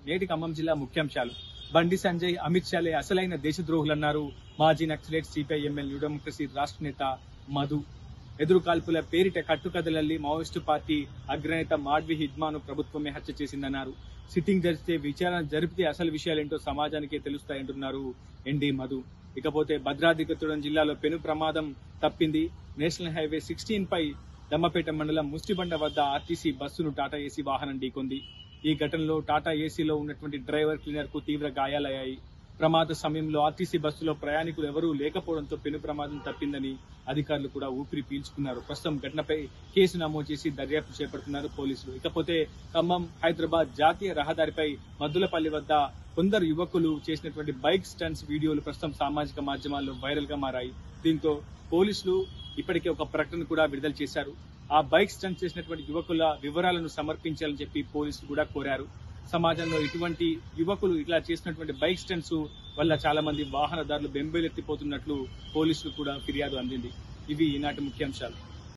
నేటి ఖమ్మం జిల్లా ముఖ్యాంశాలు. బండి సంజయ్, అమిత్ షాలే అసలైన దేశద్రోహులన్నారు మాజీ naxalite CPI ML new democracy రాష్ట్ర నేత మధు. ఎదురుకాల్పుల పేరిట కట్టుకథలల్లి మావోయిస్టు పార్టీ అగ్రనేత మాడ్వి హిడ్మాను ప్రభుత్వమే హత్య చేసిందన్నారు. సిట్టింగ్ జరిగితే విచారణ జరిపితే అసలు విషయాలేంటో సమాజానికే తెలుస్తాయంటున్నారు ఎండి మధు. ఇకపోతే భద్రాద్రి జిల్లాలో పెను ప్రమాదం తప్పింది. నేషనల్ హైవే 16 పై దమ్మపేట మండలం ముస్టిబండ వద్ద ఆర్టీసీ బస్సును టాటా ఏసీ వాహనం ఢీకొంది. ఈ ఘటనలో టాటా ఏసీలో ఉన్నటువంటి డ్రైవర్, క్లీనర్ కు తీవ్ర గాయాలయ్యాయి. ప్రమాద సమయంలో ఆర్టీసీ బస్సులో ప్రయాణికులు ఎవరూ లేకపోవడంతో పెను ప్రమాదం తప్పిందని అధికారులు కూడా ఊపిరి పీల్చుకున్నారు. ప్రస్తుతం ఘటనపై కేసు నమోదు చేసి దర్యాప్తు చేపడుతున్నారు పోలీసులు. ఇకపోతే ఖమ్మం హైదరాబాద్ జాతీయ రహదారిపై మద్దులపల్లి వద్ద కొందరు యువకులు చేసినటువంటి బైక్ స్టంట్స్ వీడియోలు ప్రస్తుతం సామాజిక మాధ్యమాల్లో వైరల్ గా మారాయి. దీంతో పోలీసులు ఇప్పటికే ఒక ప్రకటన కూడా విడుదల చేశారు. ఆ బైక్ స్టంట్ చేసినటువంటి యువకుల వివరాలను సమర్పించాలని చెప్పి పోలీసులు కూడా కోరారు. సమాజంలో ఇటువంటి యువకులు ఇట్లా చేసినటువంటి బైక్ స్టంట్స్ వల్ల చాలా మంది వాహనదారులు బెంబేలెత్తిపోతున్నట్లు పోలీసులు కూడా ఫిర్యాదు అందింది. ఇవి ఈనాటి ముఖ్యాంశాలు.